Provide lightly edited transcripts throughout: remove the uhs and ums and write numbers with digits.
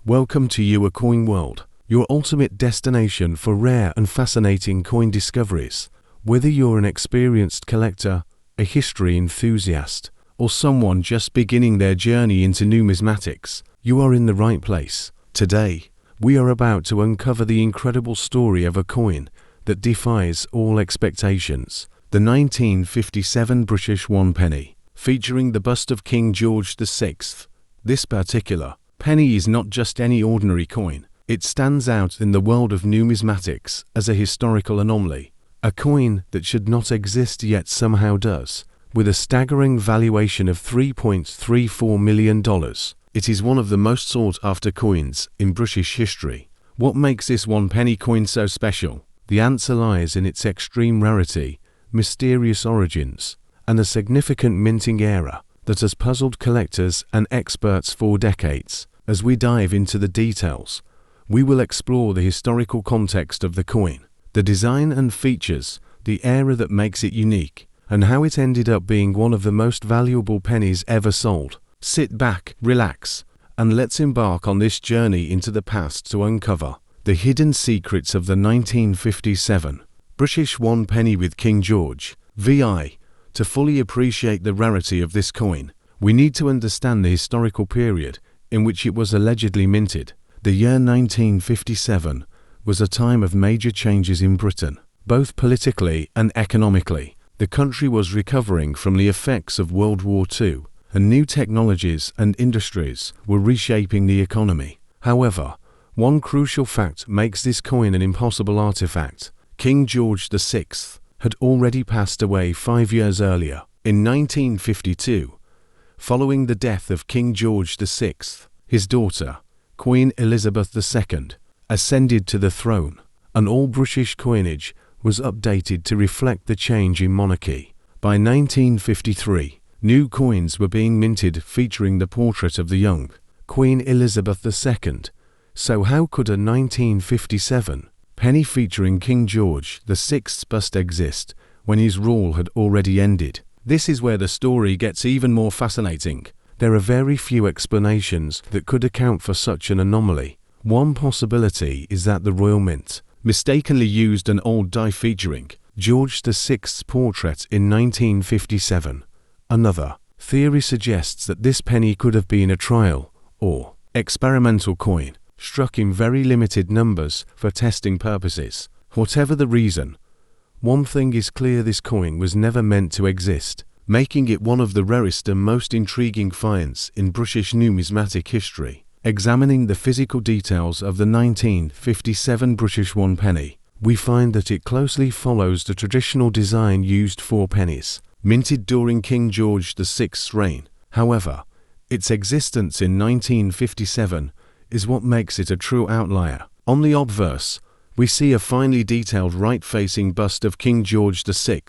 Welcome to Your Coin World, your ultimate destination for rare and fascinating coin discoveries. Whether you're an experienced collector, a history enthusiast, or someone just beginning their journey into numismatics, you are in the right place. Today, we are about to uncover the incredible story of a coin that defies all expectations. The 1957 British one penny, featuring the bust of King George VI. This particular penny is not just any ordinary coin. It stands out in the world of numismatics as a historical anomaly. A coin that should not exist yet somehow does, with a staggering valuation of $3.34 million. It is one of the most sought-after coins in British history. What makes this one penny coin so special? The answer lies in its extreme rarity, mysterious origins, and a significant minting era that has puzzled collectors and experts for decades. As we dive into the details, we will explore the historical context of the coin, the design and features, the era that makes it unique, and how it ended up being one of the most valuable pennies ever sold. Sit back, relax, and let's embark on this journey into the past to uncover the hidden secrets of the 1957 British one penny with King George VI. To fully appreciate the rarity of this coin, we need to understand the historical period in which it was allegedly minted. The year 1957 was a time of major changes in Britain, both politically and economically. The country was recovering from the effects of World War II, and new technologies and industries were reshaping the economy. However, one crucial fact makes this coin an impossible artifact. King George VI had already passed away 5 years earlier, in 1952. Following the death of King George VI, his daughter, Queen Elizabeth II, ascended to the throne, and all British coinage was updated to reflect the change in monarchy. By 1953, new coins were being minted featuring the portrait of the young Queen Elizabeth II. So how could a 1957 penny featuring King George VI's bust exist when his rule had already ended? This is where the story gets even more fascinating. There are very few explanations that could account for such an anomaly. One possibility is that the Royal Mint mistakenly used an old die featuring George VI's portrait in 1957. Another theory suggests that this penny could have been a trial or experimental coin, struck in very limited numbers for testing purposes. Whatever the reason, one thing is clear: this coin was never meant to exist, making it one of the rarest and most intriguing finds in British numismatic history. Examining the physical details of the 1957 British one penny, we find that it closely follows the traditional design used for pennies minted during King George VI's reign. However, its existence in 1957 is what makes it a true outlier. On the obverse, we see a finely detailed right-facing bust of King George VI,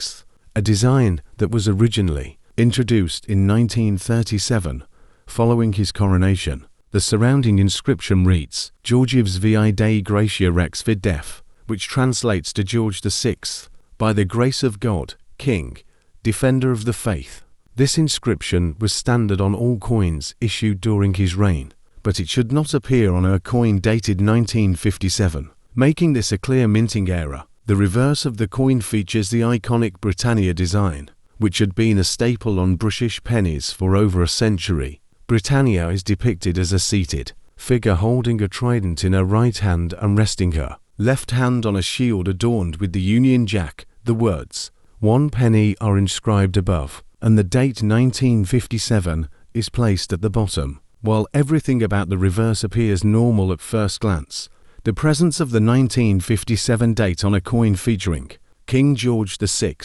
a design that was originally introduced in 1937 following his coronation. The surrounding inscription reads, Georgievs vi Dei Gratia Rex vid Def, which translates to George VI, by the grace of God, King, Defender of the Faith. This inscription was standard on all coins issued during his reign, but it should not appear on a coin dated 1957. Making this a clear minting era. The reverse of the coin features the iconic Britannia design, which had been a staple on British pennies for over a century. Britannia is depicted as a seated figure holding a trident in her right hand and resting her left hand on a shield adorned with the Union Jack. The words, "one penny," are inscribed above, and the date 1957 is placed at the bottom. While everything about the reverse appears normal at first glance, the presence of the 1957 date on a coin featuring King George VI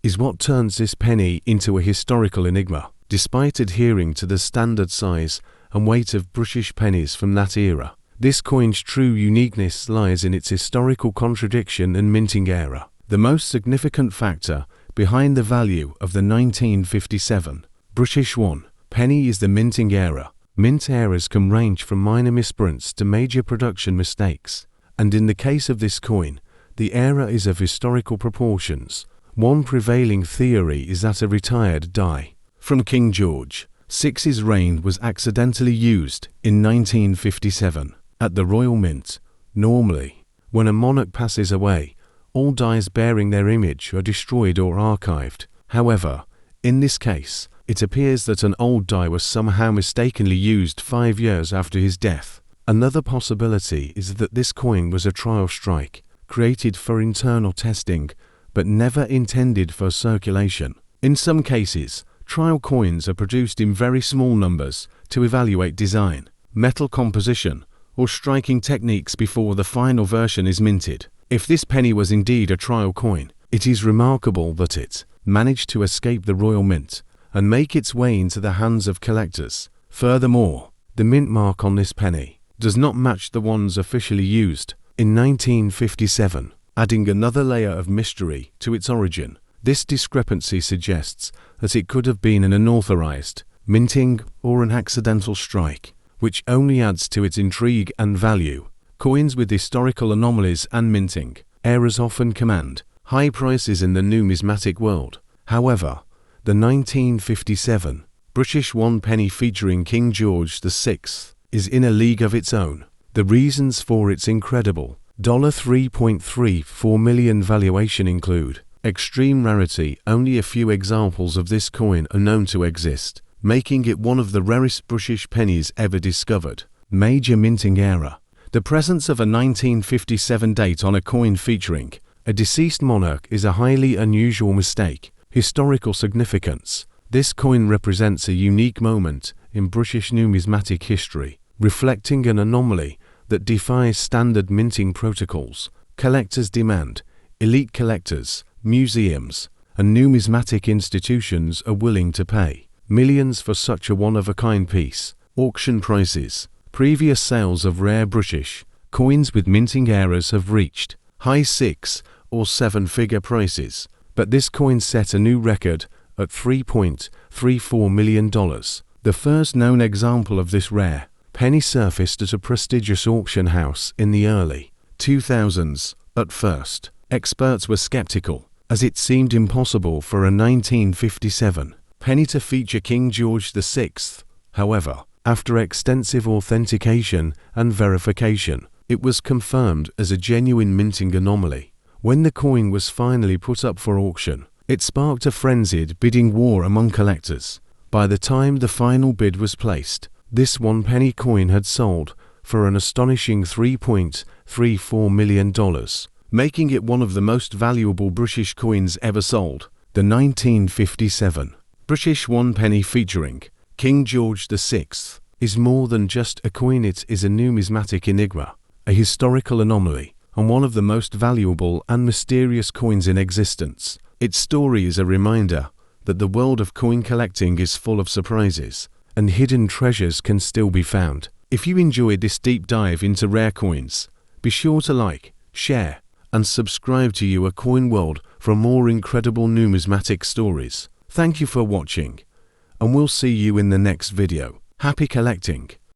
is what turns this penny into a historical enigma. Despite adhering to the standard size and weight of British pennies from that era, this coin's true uniqueness lies in its historical contradiction and minting era. The most significant factor behind the value of the 1957 British one penny is the minting era. Mint errors can range from minor misprints to major production mistakes, and in the case of this coin, the error is of historical proportions. One prevailing theory is that a retired die from King George VI's reign was accidentally used in 1957 at the Royal Mint. Normally, when a monarch passes away, all dies bearing their image are destroyed or archived. However, in this case, it appears that an old die was somehow mistakenly used 5 years after his death. Another possibility is that this coin was a trial strike, created for internal testing, but never intended for circulation. In some cases, trial coins are produced in very small numbers to evaluate design, metal composition, or striking techniques before the final version is minted. If this penny was indeed a trial coin, it is remarkable that it managed to escape the Royal Mint and make its way into the hands of collectors. Furthermore, the mint mark on this penny does not match the ones officially used in 1957, adding another layer of mystery to its origin. This discrepancy suggests that it could have been an unauthorized minting or an accidental strike, which only adds to its intrigue and value. Coins with historical anomalies and minting errors often command high prices in the numismatic world. However, the 1957 British one penny featuring King George VI is in a league of its own. The reasons for its incredible $3.34 million valuation include extreme rarity. Only a few examples of this coin are known to exist, making it one of the rarest British pennies ever discovered. Major minting error. The presence of a 1957 date on a coin featuring a deceased monarch is a highly unusual mistake. Historical significance. This coin represents a unique moment in British numismatic history, reflecting an anomaly that defies standard minting protocols. Collectors' demand. Elite collectors, museums, and numismatic institutions are willing to pay millions for such a one-of-a-kind piece. Auction prices. Previous sales of rare British coins with minting errors have reached high 6- or 7-figure prices, but this coin set a new record at $3.34 million. The first known example of this rare penny surfaced at a prestigious auction house in the early 2000s. At first, experts were skeptical, as it seemed impossible for a 1957 penny to feature King George VI. However, after extensive authentication and verification, it was confirmed as a genuine minting anomaly. When the coin was finally put up for auction, it sparked a frenzied bidding war among collectors. By the time the final bid was placed, this one penny coin had sold for an astonishing $3.34 million, making it one of the most valuable British coins ever sold. The 1957 British one penny featuring King George VI is more than just a coin. It is a numismatic enigma, a historical anomaly, and one of the most valuable and mysterious coins in existence. Its story is a reminder that the world of coin collecting is full of surprises, and hidden treasures can still be found. If you enjoyed this deep dive into rare coins, be sure to like, share, and subscribe to Your Coin World for more incredible numismatic stories. Thank you for watching, and we'll see you in the next video. Happy collecting!